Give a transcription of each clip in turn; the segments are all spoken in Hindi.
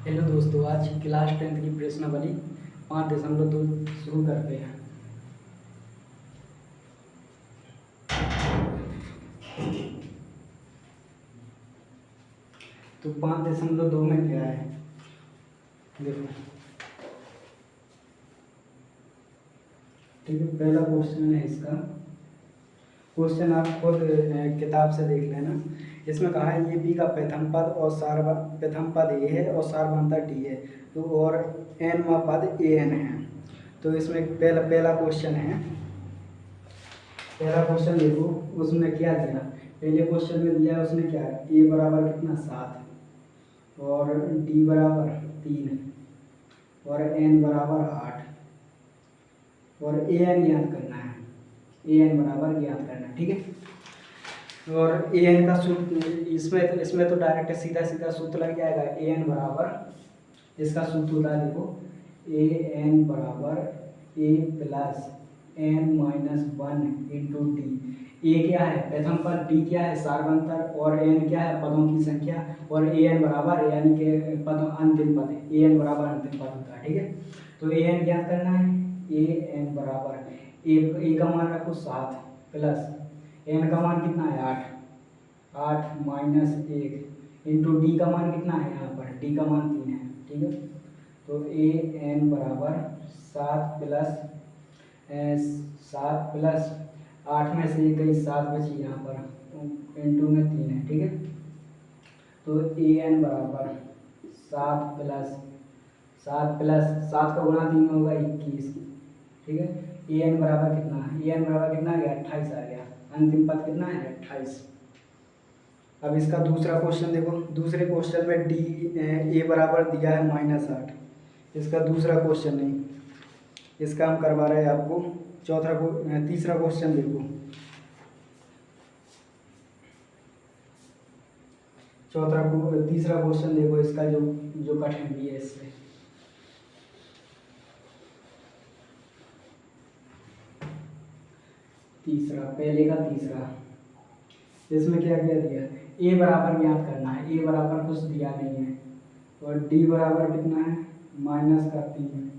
हेलो दोस्तों, आज क्लास 10th की प्रश्नावली 5.2 शुरू करते हैं। तो 5.2 में क्या है देखो। ठीक है, पहला क्वेश्चन है इसका। क्वेश्चन आप खुद किताब से देख लेना। इसमें कहा है ये बी का प्रथम पद और प्रथम पद ए है और सारवंतर डी है, तो और एनवा पद ए एन है। तो इसमें पहला क्वेश्चन है। पहला क्वेश्चन देखो, उसमें क्या दिया। पहले क्वेश्चन में दिया है उसने क्या, ए बराबर कितना 7 और डी बराबर 3 और एन बराबर 8 और ए एन ज्ञात करना है। ए एन बराबर ज्ञात करना है, ठीक है। और ए एन का सूत्र इसमें तो डायरेक्ट सीधा सूत्र लग जाएगा। ए एन बराबर इसका सूत्र होता है देखो, ए एन बराबर A plus N minus 1 into D. A क्या है प्रथम पद, डी क्या है सारवंतर और एन क्या है पदों की संख्या और ए एन बराबर यानी कि पद अंतिम पद है। ए एन बराबर अंतिम पद होता है, ठीक है। तो ए एन ज्ञात करना है। ए एन बराबर ए का मान रखो 7 प्लस एन का मान कितना है 8 माइनस 1 इंटू डी का मान कितना है, यहाँ पर डी का मान 3 है, ठीक है। तो ए एन बराबर 7 प्लस 8 में से 1 गई 7 बची यहाँ पर, इंटू में 3 है, ठीक है। तो ए एन बराबर 7 का गुणा 3 होगा 21, ठीक है। ए एन बराबर कितना है, ए एन बराबर कितना आ गया 28 आ गया। अंतिम पद कितना है 28। अब इसका दूसरा क्वेश्चन देखो। दूसरे क्वेश्चन में डी ए बराबर दिया है -8। इसका दूसरा क्वेश्चन नहीं, इसका हम करवा रहे हैं आपको तीसरा क्वेश्चन देखो। तीसरा क्वेश्चन देखो, इसका जो कठिन भी है इससे। तीसरा, पहले का तीसरा, इसमें क्या क्या दिया, ए बराबर ज्ञात करना है। ए बराबर कुछ दिया नहीं है और डी बराबर कितना है -3,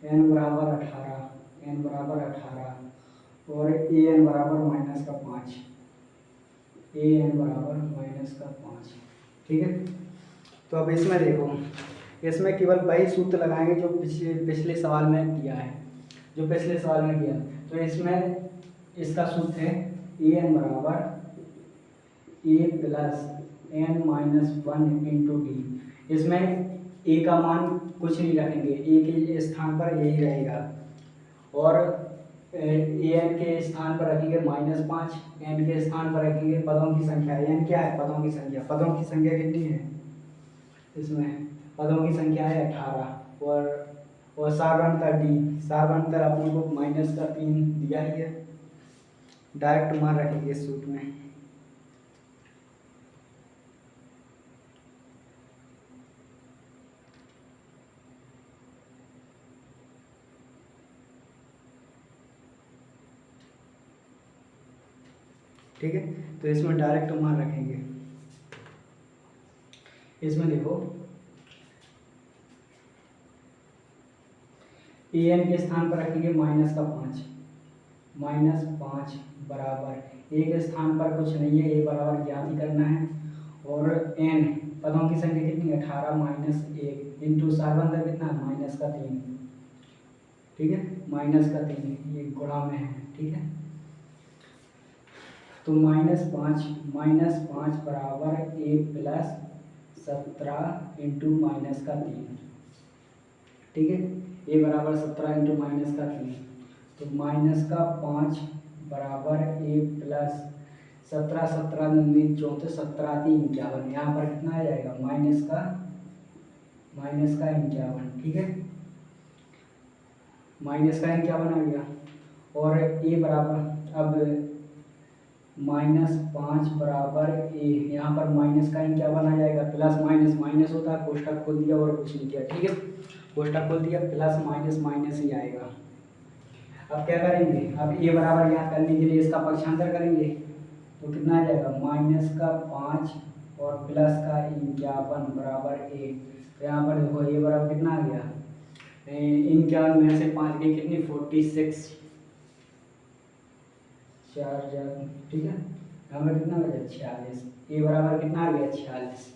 एन बराबर 18 और ए एन बराबर -5। ए एन बराबर -5, ठीक है। तो अब इसमें देखो, इसमें केवल वही सूत्र लगाएंगे जो पिछले सवाल में दिया है, जो पिछले सवाल में दिया। तो इसमें इसका सूत्र है ए एन बराबर A plus N minus 1 into D. इसमें ए का मान कुछ नहीं रखेंगे, ए के स्थान पर यही रहेगा और ए एन के स्थान पर रखेंगे -5, एन के स्थान पर रखेंगे पदों की संख्या। एन क्या है पदों की संख्या, पदों की संख्या कितनी है इसमें, पदों की संख्या है 18 और सारवंतर डी, सारवंतर अपने को -3 दिया ही है, डायरेक्ट मान रखेंगे इस सूत्र में। ठीक है, तो इसमें डायरेक्ट मान रखेंगे। इसमें देखो ए एन के स्थान पर रखेंगे -5 बराबर ए के स्थान पर कुछ नहीं है, ए बराबर ज्ञात ही करना है। और एन पदों की संख्या कितनी है 18 -1 इंटू सारवंतर कितना है -3, ठीक है। -3 ये गुणा में है, ठीक है। तो -5 बराबर ए प्लस 17 इंटू -3, ठीक है। ए बराबर 17 इंटू -3, तो -5 बराबर ए प्लस 17 17 19 34 17 3 51। यहाँ पर कितना आ जाएगा -51, ठीक है। -51 आ गया। और ए बराबर अब -5 बराबर ए, यहाँ पर -51 आ जाएगा, प्लस माइनस माइनस होता है, कोष्ठक खोल दिया और कुछ नहीं किया, ठीक है। कोष्ठक खोल दिया, प्लस माइनस माइनस ही आएगा। अब क्या करेंगे, अब ए बराबर ज्ञात करने के लिए इसका पक्षांतर करेंगे, तो कितना आ जाएगा -5 और +51 बराबर ए। तो यहाँ पर देखो ए बराबर कितना आ गया, इन 11 में से 5 की कितनी 46, 4 4, ठीक है। यहाँ पर कितना हो गया 46, ए बराबर कितना आ गया 46,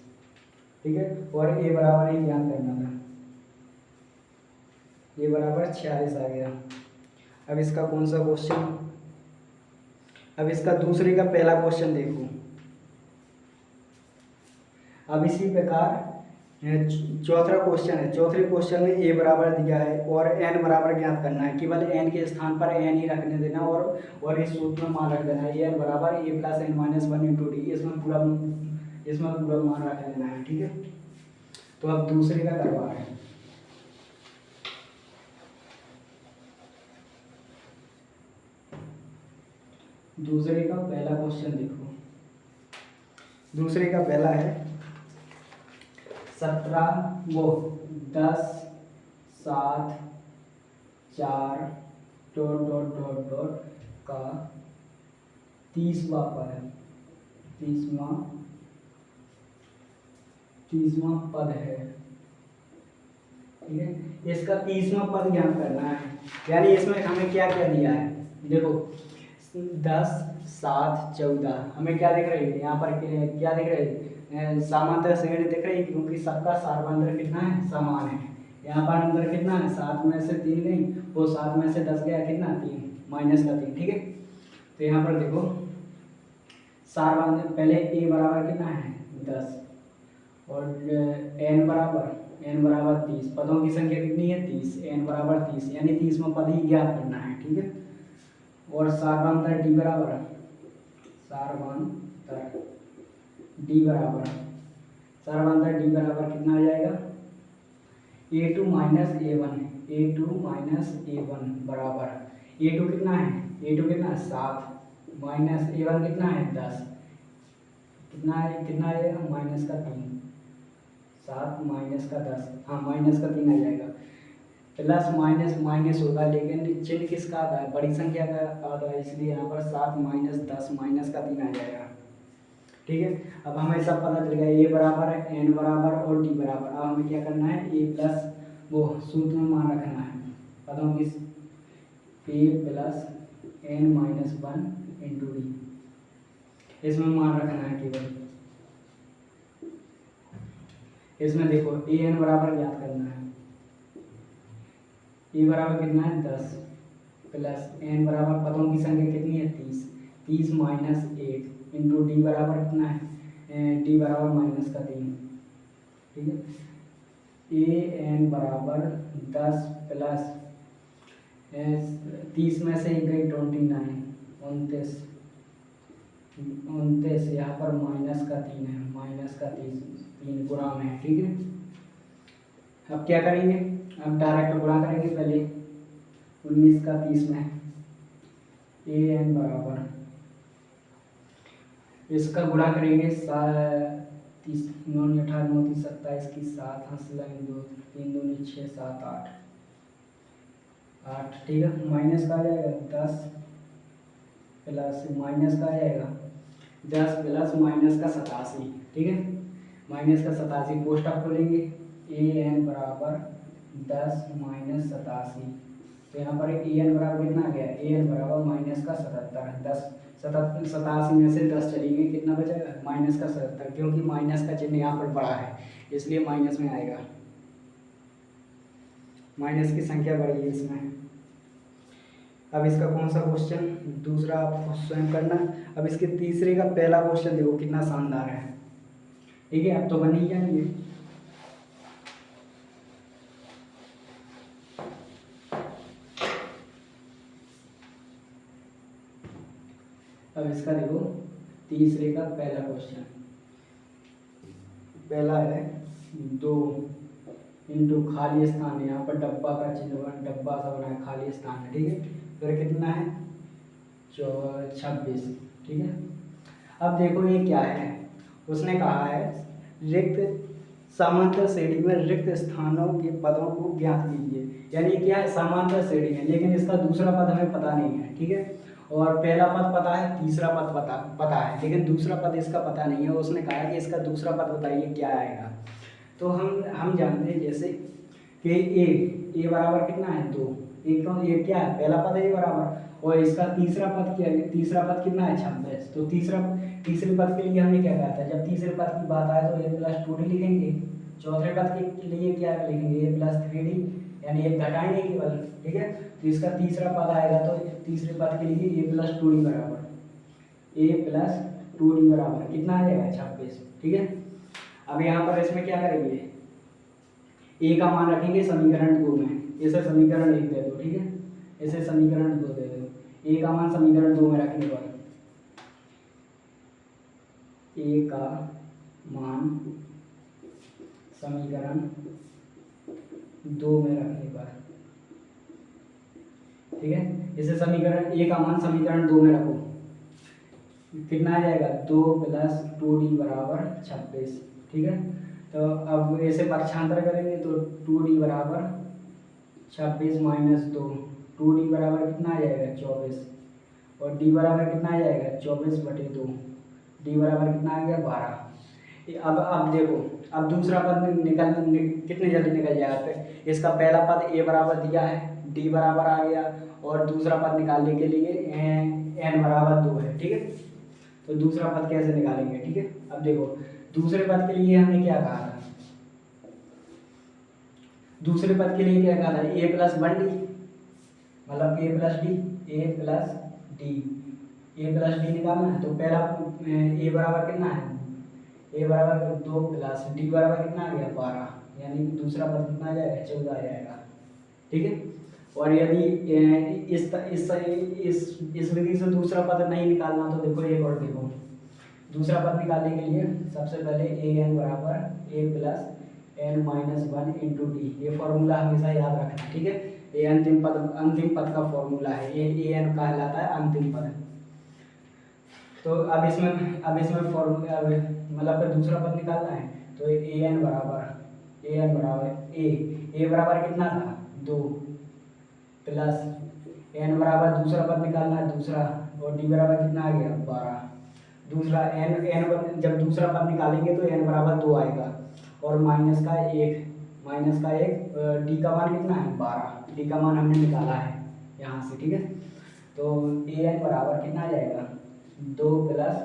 ठीक है। और ए बराबर ही ज्ञात करना था, ए बराबर 46 आ गया। अब इसका कौन सा क्वेश्चन, अब इसका दूसरे का पहला क्वेश्चन देखो। अब इसी प्रकार चौथा क्वेश्चन है, चौथे क्वेश्चन में ए बराबर दिया है और एन बराबर ज्ञात करना है। केवल एन के स्थान पर एन ही रखने देना और इस सूत्र में मान रख देना है, एन बराबर A plus N minus 1 into D, इसमें पूरा मान रख देना है, ठीक है। तो अब दूसरे का करवा है। दूसरे का पहला क्वेश्चन देखो, दूसरे का पहला है 10 7 4 डॉट का 30वां पद है, 30वां पद है, ठीक है। इसका 30वां पद ज्ञात करना है, यानी इसमें हमें क्या क्या दिया है, देखो 10 7 14 हमें क्या दिख रही है, यहाँ पर क्या दिख रही है, समांतर श्रेणी दिख रही है, क्योंकि सबका सारवंतर कितना है, समान है। यहाँ पर अंतर कितना है, 7 में से 3 गई, वो 7 में से 10 गया, कितना 3 माइनस का 3, ठीक है। तो यहाँ पर देखो सारवंतर पहले ए बराबर कितना है 10 और एन बराबर 30, पदों की संख्या कितनी है 30, एन बराबर 30, यानी 30वां पद ही ज्ञात करना है, ठीक है। और सारवंतर डी बराबर कितना आ जाएगा, a2 माइनस a1 बराबर a2 कितना है 7 माइनस a1 कितना है 10, कितना आएगा माइनस का 3, 7 माइनस का 10, हाँ माइनस का 3 आ जाएगा। प्लस माइनस माइनस होगा, लेकिन चिन्ह किसका आता है, बड़ी संख्या का आता है, इसलिए यहाँ पर 7 माइनस 10 माइनस का 3 आ जाएगा, ठीक है। अब हमें सब पता चल गया, ए बराबर है, एन बराबर और डी बराबर। अब हमें क्या करना है, ए प्लस वो सूत्र में मान रखना है पदों की, A plus N minus 1 into D, इसमें मान रखना है केवल। इसमें देखो ए एन बराबर ज्ञात करना है, ए बराबर कितना है 10 प्लस एन बराबर पदों की संख्या कितनी है 30 माइनस 8 इंटू डी बराबर कितना है, डी बराबर माइनस का 3, ठीक है। ए एन बराबर 10 प्लस 30 में से 1 गई 29 29, यहाँ पर माइनस का 3 है, माइनस का 3 गुणा में है, ठीक है। अब क्या करेंगे, अब डायरेक्ट गुणा करेंगे, पहले 19 का 30 में ए एन बराबर, इसका गुणा करेंगे 30 9 18 9 30 27 की 7 2 3 2 6 7 8, ठीक है। माइनस का आ जाएगा 10 प्लस माइनस का आ जाएगा 10 प्लस माइनस का 87, ठीक है। माइनस का 87 पोस्ट आप खोलेंगे, ए एन बराबर 10 माइनस 87, तो यहाँ पर ए एन बराबर कितना आ गया, ए एन बराबर माइनस का 77, 87 में से 10 चली गई, कितना बचेगा माइनस का 77, क्योंकि माइनस का चिन्ह यहाँ पर बड़ा है इसलिए माइनस में आएगा, माइनस की संख्या बड़ी है इसमें। अब इसका कौन सा क्वेश्चन, दूसरा आप स्वयं करना। अब इसके तीसरे का पहला क्वेश्चन देखो कितना शानदार है, ठीक है। अब तो बन ही जाएंगे, अब इसका देखो तीसरे का पहला क्वेश्चन, पहला है 2 इंटू खाली स्थान है, यहाँ पर डब्बा का चिन्ह डब्बा सा बना है, खाली स्थान है, ठीक है। फिर कितना है 26, ठीक है। अब देखो ये क्या है, उसने कहा है रिक्त समांतर श्रेणी में रिक्त स्थानों के पदों को ज्ञात कीजिए, यानी क्या है समांतर श्रेणी है, लेकिन इसका दूसरा पद हमें पता नहीं है, ठीक है। और पहला पद पता है, तीसरा पद पता है, लेकिन दूसरा पद इसका पता नहीं है। उसने कहा कि इसका दूसरा पद बताइए क्या आएगा। तो हम जानते हैं जैसे कि ए बराबर कितना है 2, ए क्यों, ये क्या है पहला पद है ए बराबर, और इसका तीसरा पद क्या है, तीसरा पद कितना है 26। तो तीसरे पद के लिए हमने क्या कहा था, जब तीसरे पद की बात आए तो ए प्लस 2d लिखेंगे, चौथे पद के लिए क्या लिखेंगे ए प्लस 3d, यानी एक घटाएंगे केवल, ठीक है। तो इसका तीसरा पद आएगा तो तीसरे पद के लिए ए प्लस 2d बराबर, ए प्लस 2d बराबर कितना आ जाएगा 26, ठीक है। अब यहाँ पर इसमें क्या करेंगे, ए का मान रखेंगे समीकरण 2 में, इसे समीकरण 1 दे दो, ठीक है, इसे समीकरण 2 दे दो, ए का मान समीकरण 2 में रखने पर, ए का मान समीकरण 2 में रखने पर, ठीक है, इसे समीकरण ए का मान समीकरण 2 में रखो, कितना आ जाएगा 2 प्लस 2d बराबर 26, ठीक है। तो अब ऐसे पक्षांतर करेंगे तो 2d बराबर 26 माइनस 2, 2d बराबर कितना आ जाएगा 24, और d बराबर कितना आ जाएगा 24/2, d बराबर कितना आ गया 12। अब देखो, अब दूसरा पद कितने जल्दी निकल जाएगा, इसका पहला पद a बराबर दिया है, d बराबर आ गया, और दूसरा पद निकालने के लिए n बराबर 2 है, ठीक है। तो दूसरा पद कैसे निकालेंगे, ठीक है। अब देखो दूसरे पद के लिए हमने क्या कहा था, दूसरे पद के लिए क्या कहा था a प्लस 1d, मतलब a plus D, a plus D निकालना है। तो पहला a बराबर कितना है, a बराबर 2 प्लस d बराबर कितना आ गया 12, यानी दूसरा पद कितना आ जाएगा 14 आ जाएगा, ठीक है। और यदि इस विधि से दूसरा पद नहीं निकालना तो देखो एक और देखो, दूसरा पद निकालने के लिए सबसे पहले ए एन बराबर A plus N minus 1 into D, ये फॉर्मूला हमेशा याद रखना, ठीक है। ये अंतिम पद का फॉर्मूला है, ये ए एन कहलाता है अंतिम पद। तो अब इसमें फॉर्मूला मतलब दूसरा पद निकालना है, तो ए एन बराबर ए बराबर कितना था 2 प्लस एन बराबर दूसरा पद निकालना है दूसरा, और डी बराबर कितना आ गया 12। दूसरा एन जब दूसरा पद निकालेंगे तो एन बराबर 2 आएगा, और माइनस का एक डी का मान कितना है 12, डी का मान हमने निकाला है यहाँ से, ठीक है। तो ए एन बराबर कितना आ जाएगा 2 प्लस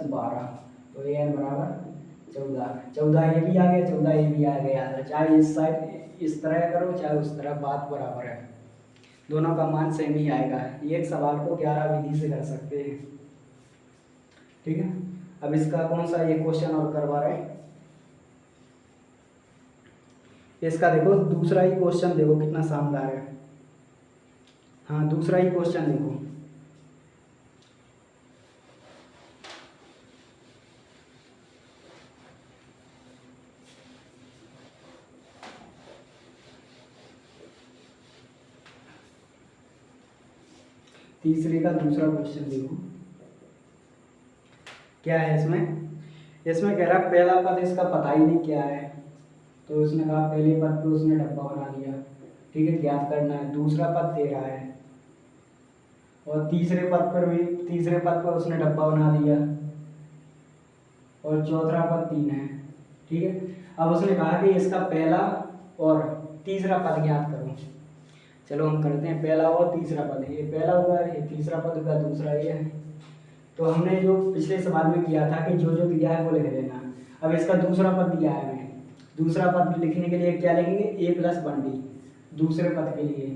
12, तो ए एन बराबर 14 ये भी आ गया, 14 ये भी आ गया, चाहे इस साइड इस तरह करो चाहे उस तरह, बात बराबर है, दोनों का मान सेम ही आएगा। ये एक सवाल को 11 विधि से कर सकते हैं, ठीक है। अब इसका कौन सा ये क्वेश्चन और करवा रहे हैं, इसका देखो दूसरा ही क्वेश्चन देखो कितना शानदार है। हाँ दूसरा ही क्वेश्चन देखो, तीसरे का दूसरा क्वेश्चन देखो क्या है। इसमें कह रहा है पहला पद इसका पता ही नहीं क्या है, तो उसने कहा पहले पद पे उसने डब्बा बना दिया, ठीक है, ज्ञात करना है। दूसरा पद 13 है, और तीसरे पद पर उसने डब्बा बना दिया, और चौथा पद 3 है, ठीक है। अब उसने कहा कि इसका पहला और तीसरा पद ज्ञात करो। चलो हम करते हैं, पहला और तीसरा पद, ये पहला होगा, ये तीसरा पद होगा, दूसरा ये है। तो हमने जो पिछले सवाल में किया था कि जो जो दिया है वो लिख देना। अब इसका दूसरा पद दिया है, हमें दूसरा पद लिखने के लिए क्या लिखेंगे a प्लस 1d, दूसरे पद के लिए,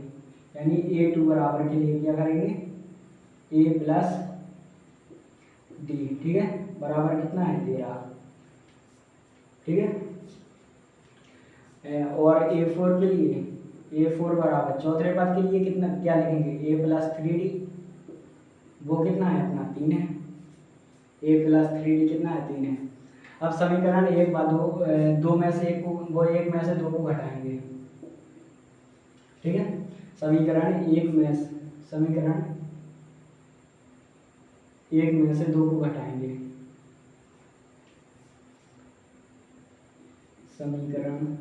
यानी a2 बराबर के लिए क्या करेंगे a प्लस d, ठीक है, बराबर कितना है 13, ठीक है। और a4 के लिए, a4 बराबर चौथे पद के लिए कितना क्या लिखेंगे a प्लस 3d, वो कितना है अपना 3 है, a प्लस 3d कितना है 3 है। अब समीकरण एक बार दो में से एक को, वो एक में से दो को घटाएंगे, ठीक है। समीकरण एक में से दो को घटाएंगे, समीकरण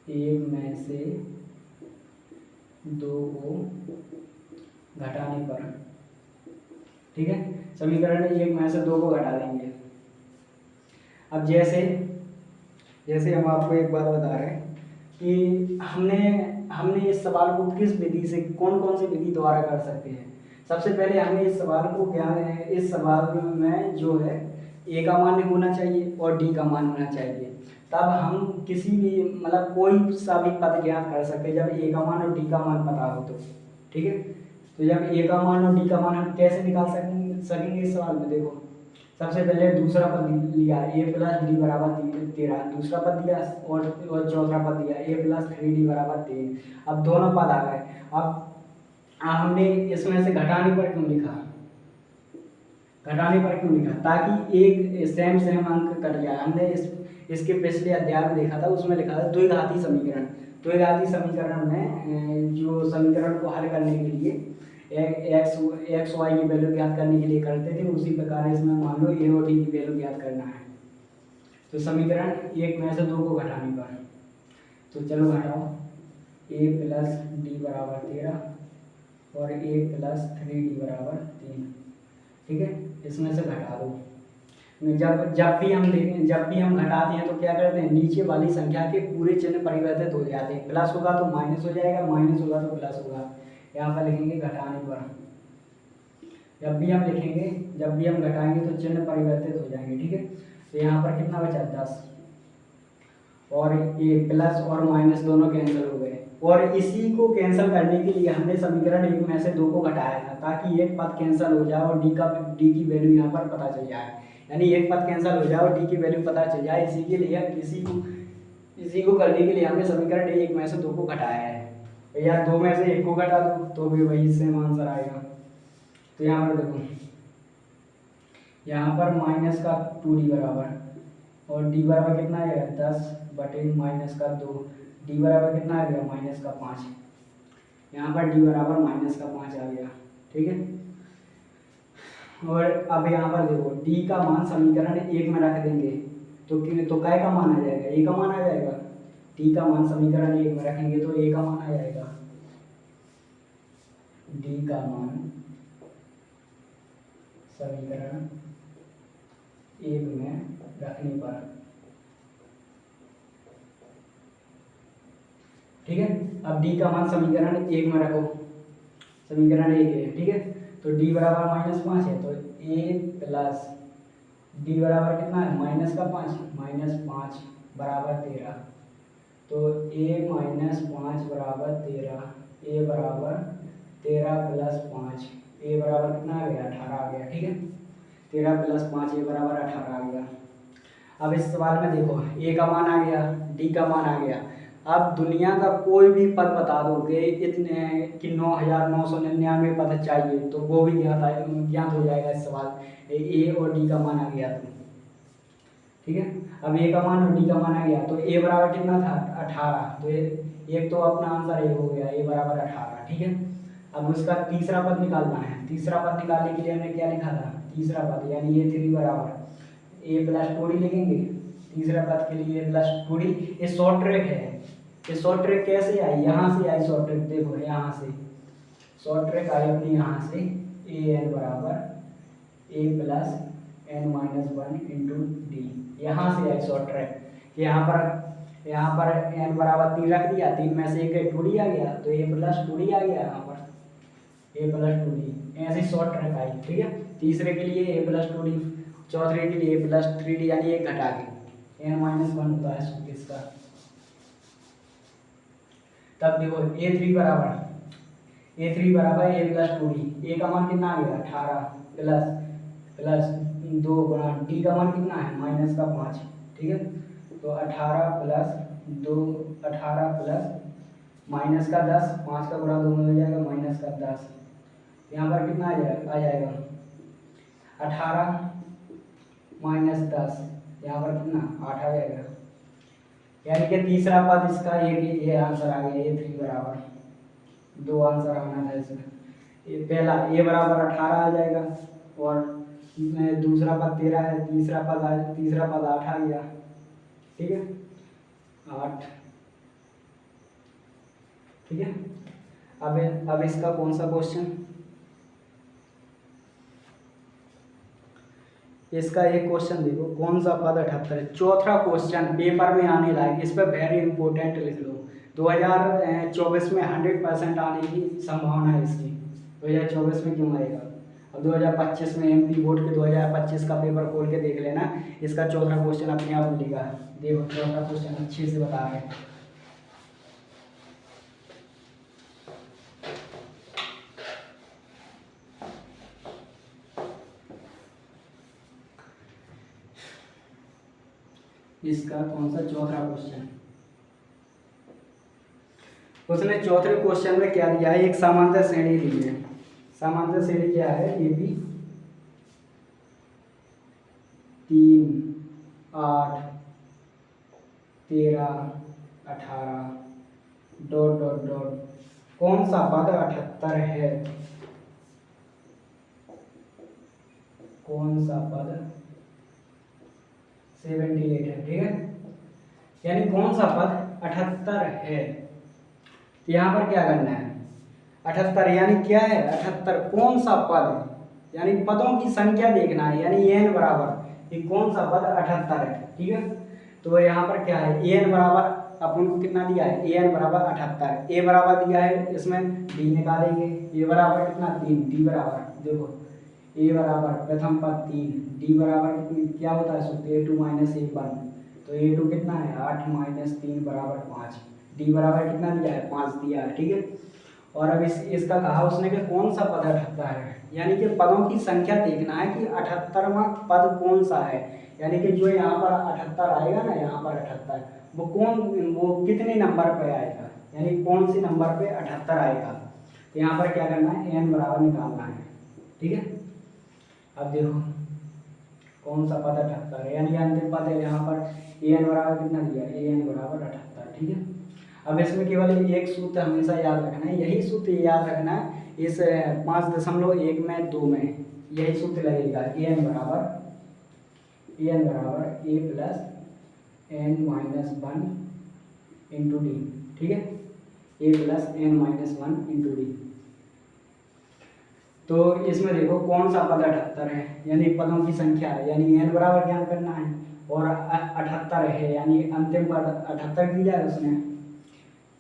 एक में से दो को घटाने पर, ठीक है, समीकरण एक में से दो को घटा देंगे। अब जैसे जैसे हम आपको एक बात बता रहे हैं कि हमने हमने इस सवाल को किस विधि से, कौन कौन सी विधि द्वारा कर सकते हैं। सबसे पहले हमें इस सवाल को ज्ञान है, इस सवाल में जो है ए का मान होना चाहिए और डी का मान होना चाहिए, तब हम किसी भी मतलब कोई सा भी पद ज्ञात कर सकते हैं जब ए का मान और डी का मान पता हो तो। ठीक है, तो जब ए का मान और डी का मान हम कैसे निकाल सकेंगे इस सवाल में। देखो सबसे पहले दूसरा पद लिया ए प्लस डी बराबर 13, दूसरा पद दिया और चौथा पद दिया ए प्लस 3d बराबर 3। अब दोनों पद आ गए। अब हमने इसमें से घटाने पर क्यों लिखा, घटाने पर क्यों लिखा, ताकि एक सेम अंक कट जाए। हमने इसके पिछले अध्याय में देखा था, उसमें लिखा था द्विघाती समीकरण। द्विघाती समीकरण में जो समीकरण को हल करने के लिए एक्स वाई की वैल्यू ज्ञात करने के लिए करते थे, उसी प्रकार इसमें मान लो ए और डी की वैल्यू ज्ञात करना है। तो समीकरण एक में से दो को घटाने पर, तो चलो घटाओ, ए प्लस डी बराबर 13 और ए प्लस 3d बराबर 3। ठीक है, इसमें से घटा दो। जब भी हम घटाते हैं तो क्या करते हैं, नीचे वाली संख्या के पूरे चिन्ह परिवर्तित हो जाते हैं। प्लस होगा तो माइनस हो जाएगा, माइनस होगा तो प्लस होगा। यहाँ पर लिखेंगे घटाने पर, जब भी हम घटाएंगे तो चिन्ह परिवर्तित हो जाएंगे। ठीक है, तो यहाँ पर कितना बचा 10 और ये प्लस और माइनस दोनों कैंसिल हो गए। और इसी को कैंसिल करने के लिए हमने समीकरण एक में से दो को घटाया था, ताकि एक पद कैंसिल हो जाए और डी की वैल्यू यहाँ पर पता चल जाए। यानी एक पद कैंसिल हो जाए और डी की वैल्यू पता चल जाए, इसी के लिए इसी को करने के लिए हमने समीकरण एक में से दो को घटाया है। या दो में से एक को घटा दो तो भी वही सेम आंसर आएगा। तो यहाँ पर देखो, यहाँ पर माइनस का 2d बराबर और डी बराबर कितना आएगा 10 बटे माइनस का 2, डी बराबर कितना आ गया माइनस का 5। यहाँ पर डी बराबर माइनस का 5 आ गया। ठीक है, और अब यहाँ पर देखो डी का मान समीकरण एक में रख देंगे तो काय का मान आ जाएगा, ए का मान आ जाएगा। डी का मान समीकरण एक में रखेंगे तो ए का मान आ जाएगा। डी का मान समीकरण एक में रखने पर, ठीक है। अब डी का मान समीकरण एक में रखो, समीकरण एक है। ठीक है, तो डी बराबर -5 है, तो ए प्लस डी बराबर कितना है माइनस का 5, -5 बराबर 13। तो ए -5 बराबर 13, ए बराबर 13 + 5, ए बराबर कितना आ गया 18 आ गया। ठीक है, 13 + 5 ए बराबर 18 आ गया। अब इस सवाल में देखो ए का मान आ गया, डी का मान आ गया। अब दुनिया का कोई भी पद बता दो कि इतने कि 9999 पद चाहिए तो वो भी ज्ञात हो जाएगा इस सवाल। ए और डी का मान आ गया तो ठीक है। अब ए का मान और डी का मान आ गया तो ए बराबर कितना था 18, तो एक तो अपना आंसर ए हो गया, ए बराबर 18। ठीक है, अब उसका तीसरा पद निकालना है। तीसरा पद निकालने के लिए हमने क्या लिखा था, तीसरा पद यानी ए 3 बराबर ए प्लस 2d लिखेंगे। तीसरा पद के लिए ए प्लस 2d, ये शॉर्ट ट्रिक है। ये शॉर्ट ट्रिक कैसे आई, यहाँ से आई शॉर्ट ट्रिक। देखो यहाँ से शॉर्ट ट्रिक आई अपनी, यहाँ से ए एन बराबर A plus n-1 into D, यहाँ से आई शॉर्ट ट्रिक। यहाँ पर n बराबर 3 रख दिया, 3 में से एक 2d आ गया तो a प्लस 2d आ गया। यहाँ पर a प्लस 2d ऐसे शॉर्ट ट्रिक आई। ठीक है, तीसरे के लिए a प्लस 2d, चौथे के लिए a प्लस 3d यानी एक घटा के n-1 होता है इसका। तब देखो a3 बराबर a प्लस 2d, ए का मान कितना आ गया 18 प्लस 2 गुणा डी का मान कितना है -5। ठीक है, तो 18 प्लस 2, 18 प्लस माइनस का 10, 5 का गुणा 2 में हो जाएगा -10। यहाँ पर कितना आ जाएगा 18 - 10, यहाँ पर कितना 8 आ जाएगा। यानी कि तीसरा पद इसका ये आंसर आ गया A3 बराबर, दो आंसर आना था इसमें। पहला ए बराबर 18 आ जाएगा और दूसरा पद 13 है, तीसरा पद 8 आ गया। ठीक है, 8। ठीक है, अब इसका कौन सा क्वेश्चन, इसका एक क्वेश्चन देखो, कौन सा पद 78 है। चौथा क्वेश्चन पेपर में आने लायक, इस पर वेरी इंपॉर्टेंट लिख लो। 2024 में 100% आने की संभावना है इसकी। 2024 में क्यों आएगा, अब 2025 में एमपी बोर्ड के 2025 का पेपर खोल के देख लेना, इसका चौथा क्वेश्चन अपने आप मिलेगा। देखो चौथा क्वेश्चन अच्छे से बता रहे हैं। इसका कौन सा चौथा क्वेश्चन, उसने चौथे क्वेश्चन में क्या दिया है, एक समांतर श्रेणी दी है। समांतर श्रेणी क्या है, A B 3, 8, 13, 18 dot dot dot, कौन सा पद 78 है, कौन सा पद 78 है, ठीक है। यानी कौन सा पद 78 है, तो यहाँ पर क्या करना है, 78 यानी क्या है, 78 कौन सा पद है, यानी पदों की संख्या देखना है, यानी एन बराबर ये कौन सा पद 78 है, ठीक है। तो यहाँ पर क्या है, एन बराबर अपन को कितना दिया है, एन बराबर 78, ए बराबर दिया है, इसमें डी निकालेंगे, ए बराबर कितना 3, डी बराबर देखो ए बराबर प्रथम पद 3, डी बराबर क्या होता है सूत्र, ए टू माइनस ए 1, तो ए टू कितना है 8 माइनस 3 बराबर 5, डी बराबर कितना दिया है 5 दिया है, ठीक है। और अब इसका कहा उसने कि कौन सा पद 78 है, यानी कि पदों की संख्या देखना है कि 78वां पद कौन सा है, यानी कि जो यहाँ पर 78 आएगा ना, यहाँ पर 78 वो कितने नंबर पे आएगा, यानी कौन सी नंबर पे 78 आएगा। तो यहाँ पर क्या करना है, एन बराबर निकालना है, ठीक है। अब देखो कौन सा पद 78 है, यानी अंतिम पद है, यहाँ पर ए एन बराबर कितना दिया, ए एन बराबर 78, ठीक है। अब इसमें केवल एक सूत्र हमेशा याद रखना है, यही सूत्र याद रखना है, इस 5.1 में 2 में यही सूत्र लगेगा, ए एन बराबर A plus N minus 1 into D, ठीक है, A plus N minus 1 into D. तो इसमें देखो कौन सा पद 78 है, यानी पदों की संख्या है, यानी एन बराबर ज्ञात करना है, और 78 है, यानी अंतिम पद 78 दिया है उसने,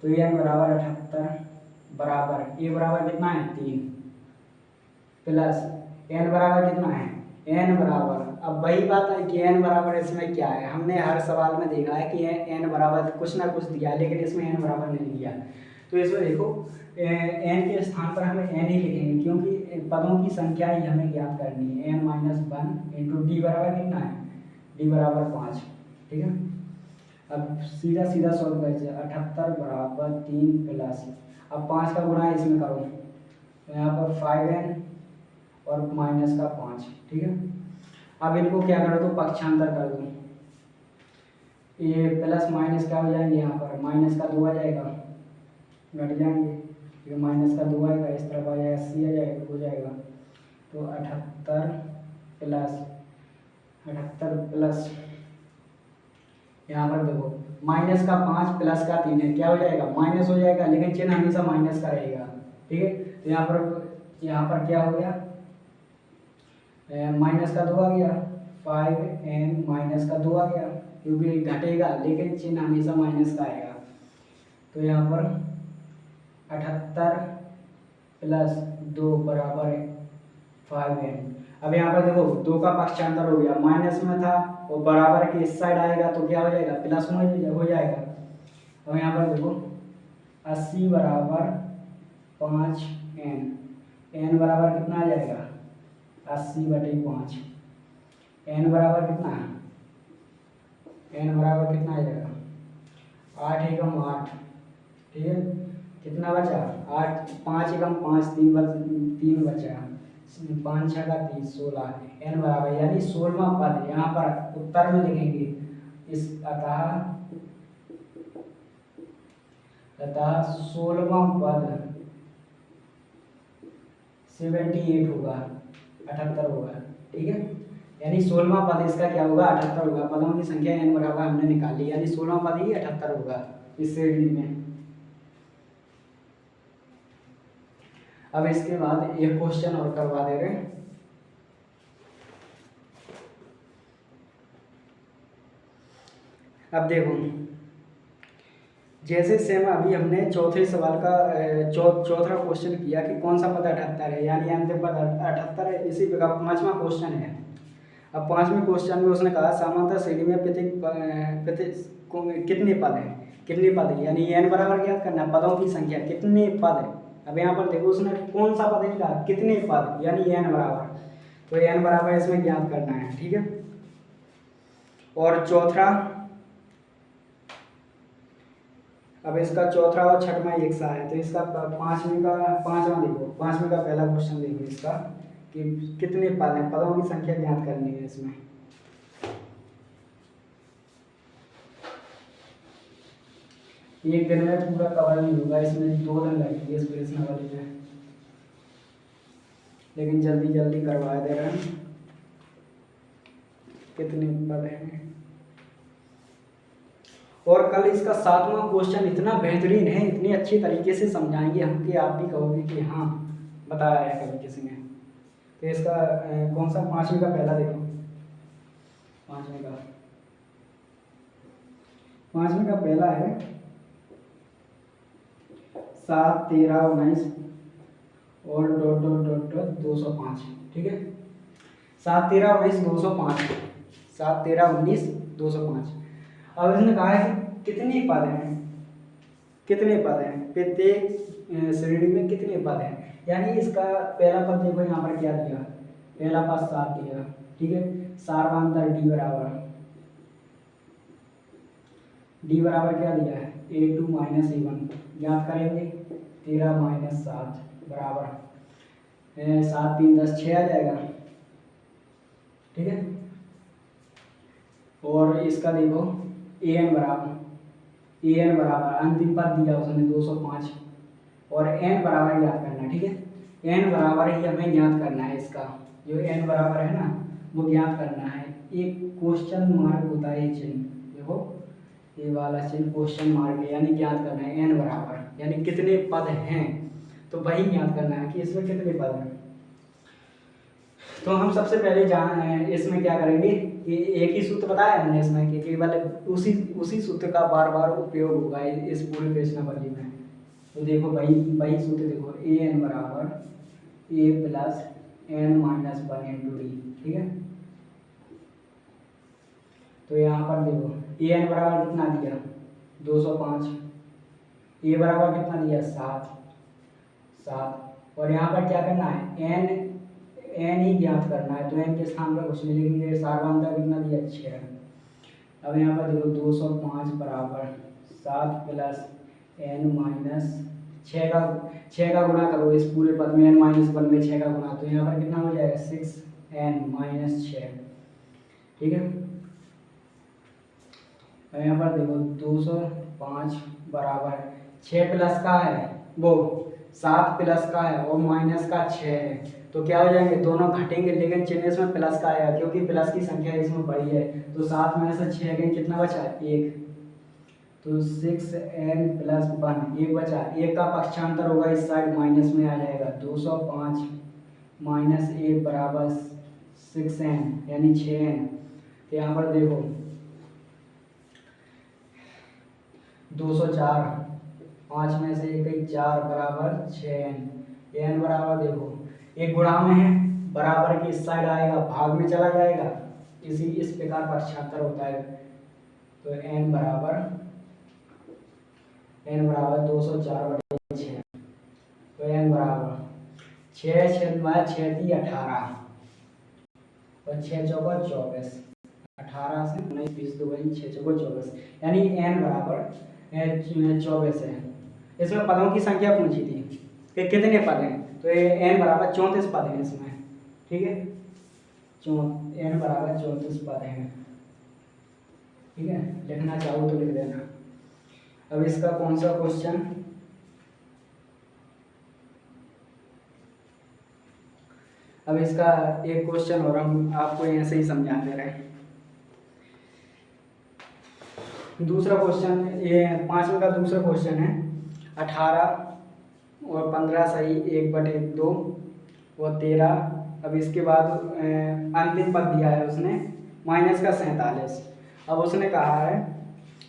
तो एन बराबर 78 बराबर ए बराबर कितना है 3 प्लस एन बराबर कितना है, एन बराबर, अब वही बात है कि एन बराबर इसमें क्या है, हमने हर सवाल में देखा है कि एन बराबर कुछ ना कुछ दिया है, लेकिन इसमें एन बराबर नहीं दिया। तो इसमें देखो एन के स्थान पर हमें एन ही लिखेंगे, क्योंकि पदों की संख्या ही हमें ज्ञात करनी है, एन माइनस 1 इंटू डी बराबर कितना है, डी बराबर 5, ठीक है। अब सीधा सीधा सॉल्व कर 78 बराबर 3 प्लस, अब 5 का गुणा इसमें करो, तो यहाँ पर 5n और माइनस का 5, ठीक है। अब इनको क्या करो तो पक्षांतर कर दो, ये प्लस माइनस क्या हो जाएंगे, यहाँ पर माइनस का 2 आ जाएगा, घट जाएंगे, ये माइनस का 2 आएगा, इस तरफ आ जाएगा, सी आ जाएगा, हो जाएगा, तो 78 प्लस यहाँ पर देखो माइनस का 5 प्लस का 3 है, क्या हो जाएगा माइनस हो जाएगा, लेकिन चिन्ह हमेशा माइनस का रहेगा, ठीक है। तो यहाँ पर क्या हो गया, माइनस का 2 आ गया, 5n माइनस का 2 आ गया, क्योंकि घटेगा लेकिन चिन्ह हमेशा माइनस का आएगा। तो यहाँ पर 78 प्लस 2 बराबर 5n। अब यहाँ पर देखो 2 का पक्षांतर हो गया, माइनस में था और बराबर के इस साइड आएगा तो क्या हो जाएगा, प्लस में हो जाएगा। अब यहाँ पर देखो 80 बराबर 5n, n बराबर कितना आ जाएगा 80/5, n बराबर कितना है, n बराबर कितना आ जाएगा 8 एकम 8, ठीक है। कितना बचा 8, 5 एकम 5, 3 बचा, 5 6 का 30, 16, n बराबर यानी 16वां पद, यहाँ पर उत्तर में लिखेंगे इस अतः 16वां पद 78 होगा, 78 होगा, ठीक है। यानी 16वां पद इसका क्या होगा 78 होगा, पदों की संख्या n बराबर हमने निकाल ली, यानी 16वां पद ही 78 होगा इस श्रेणी में। अब इसके बाद एक क्वेश्चन और करवा दे रहे हैं। अब देखो, जैसे सेम अभी हमने चौथे सवाल का चौथा क्वेश्चन किया कि कौन सा पद 78 है, यानी अंतिम पद 78 है। इसी प्रकार पांचवा क्वेश्चन है। अब पांचवें क्वेश्चन में उसने कहा समांतर श्रेणी में कितने पद हैं, यानी n बराबर ज्ञात करना है, पदों की संख्या कितने पद है। अब यहाँ पर देखो उसने कौन सा पद लिखा, कितने पद, यानी n बराबर, तो n बराबर इसमें ज्ञात करना है। ठीक है। और चौथा, अब इसका चौथा और छठवां एक सा है, तो इसका पांचवा देखो, पांचवें का पहला क्वेश्चन देखो इसका कि कितने पद हैं, पदों की संख्या ज्ञात करनी है इसमें। एक दिन में पूरा कवर नहीं होगा, इसमें 2 दिन लगेंगे इस प्रश्नावली में, लेकिन जल्दी जल्दी करवा दे रहे हैं। कितने पद हैं, और कल इसका 7वां क्वेश्चन इतना बेहतरीन है, इतनी अच्छी तरीके से समझाएंगे हम कि आप भी कहोगे कि हाँ बताया है कभी किसी ने। तो इसका कौन सा, पांचवें का पहला देखो, पांचवें का पहला है 7, 13, 19 और डॉट डॉट डॉट डॉट 205। ठीक है, 7, 13, 19, 205, 7, 13, 19, 205। अब इसने कहा है कि कितने पद हैं, प्रत्येक श्रेणी में कितने पद हैं। यानी इसका पहला पद देखो यहाँ पर क्या दिया, पहला पद 7 दिया। ठीक है, सारवांतर डी बराबर क्या दिया है, A2 माइनस A1 ज्ञात करेंगे। 13 माइनस 7 बराबर 7, 3, 10, 6 आ जाएगा। ठीक है, और इसका देखो an बराबर अंतिम पद दिया उसने 205, और n बराबर ज्ञात करना है। ठीक है, n बराबर ही हमें ज्ञात करना है, इसका जो n बराबर है ना वो ज्ञात करना है। एक क्वेश्चन मार्क होता है ये चिन्ह, देखो ये वाला चिन्ह क्वेश्चन मार्क है, यानी ज्ञात करना है n बराबर, यानी कितने पद हैं, तो वही ज्ञात करना है कि इसमें कितने पद हैं। तो हम सबसे पहले इसमें क्या करेंगे कि एक ही सूत्र बताया हमने इसमें कि केवल उसी सूत्र का बार बार उपयोग होगा इस पूरे प्रश्नावली में। तो देखो वही सूत्र देखो, an बराबर a plus n minus 1 into D. ठीक है, तो यहाँ पर देखो an बराबर कितना दिया 205, a बराबर कितना दिया 7, और यहाँ पर क्या करना है n ही ज्ञात करना है, तो n के स्थान पर कुछ नहीं लिखेंगे। सारवांतर कितना दिया 6। अब यहाँ पर देखो 205 बराबर 7 प्लस n माइनस 6 का गुणा करो इस पूरे पद में, n माइनस 1 में 6 का गुणा, तो यहाँ पर कितना हो जाएगा 6n माइनस 6। ठीक है, अब यहाँ पर देखो 205 बराबर 6 प्लस का है वो 7 प्लस का है और माइनस का 6 है, तो क्या हो जाएंगे, दोनों घटेंगे, लेकिन चिन्ह इसमें प्लस का आएगा क्योंकि प्लस की संख्या इसमें बड़ी है। तो 7 में से 6 गए, कितना बचा 1, तो 6n प्लस 1 1 बचा, 1 का पक्षांतर होगा इस साइड माइनस में आ जाएगा, 205 माइनस 1 बराबर 6n यानी 6n। तो यहाँ पर देखो 204, 5 में से 1 4 बराबर 6n, n बराबर देखो एक गुणा में है, बराबर की इस साइड आएगा, भाग में चला जाएगा, इस प्रकार पक्षांतर होता है। तो n बराबर 204/6, तो n बराबर 6 6 18 और 6 चौका 24, 18 से 19 20 2 6 चौका 24, यानी n बराबर 24 है। इसमें पदों की संख्या पूछी थी कि कितने पद हैं, तो ये n बराबर 34 पद हैं इसमें। ठीक है, n बराबर 34 पद हैं। ठीक है, लिखना चाहो तो लिख देना। अब इसका कौन सा क्वेश्चन, अब इसका एक क्वेश्चन और हम आपको ऐसे ही समझा दे रहे हैं। दूसरा क्वेश्चन, ये 5वें का दूसरा क्वेश्चन है, 18 और 15 सही 1/2 और 13। अब इसके बाद अंतिम पद दिया है उसने माइनस का 47। अब उसने कहा है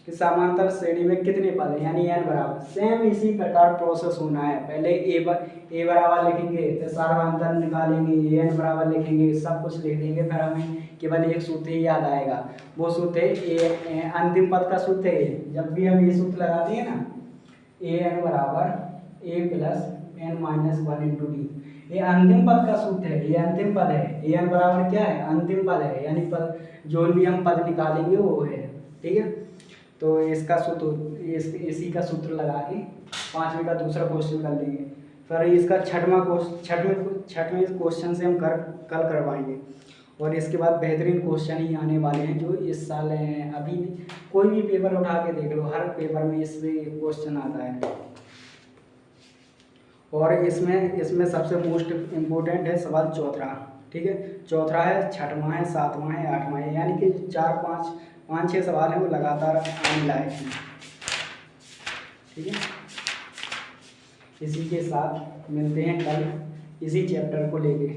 कि समांतर श्रेणी में कितने पद हैं, यानी n बराबर। सेम इसी प्रकार प्रोसेस होना है। पहले a बराबर लिखेंगे, फिर सार्वधातुक निकालेंगे, n बराबर लिखेंगे, सब कुछ लिख देंगे, फिर हमें केवल एक सूत्र ही याद आएगा। वो सूत्र है अंतिम पद का सूत्र है। जब भी हम ये सूत्र लगाते हैं ना, an बराबर a plus n minus 1 into D, ये अंतिम पद का सूत्र है, ये अंतिम पद है। an बराबर क्या है, अंतिम पद है, यानी पद जो भी हम पद निकालेंगे वो है, ठीक है। तो इसका सूत्र इसी का सूत्र लगा के 5वें का दूसरा क्वेश्चन कर लेंगे। फिर इसका छठवें क्वेश्चन से हम कल करवाएंगे। और इसके बाद बेहतरीन क्वेश्चन ही आने वाले हैं जो इस साल हैं। अभी कोई भी पेपर उठा के देख लो, हर पेपर में इससे क्वेश्चन आता है। और इसमें सबसे मोस्ट इम्पोर्टेंट है सवाल चौथा, ठीक है। चौथा है, छठवां है, सातवां है, आठवां है, यानी कि 4-5-6 सवाल हैं वो लगातार आने लायक हैं, ठीक है। इसी के साथ मिलते हैं कल इसी चैप्टर को लेके।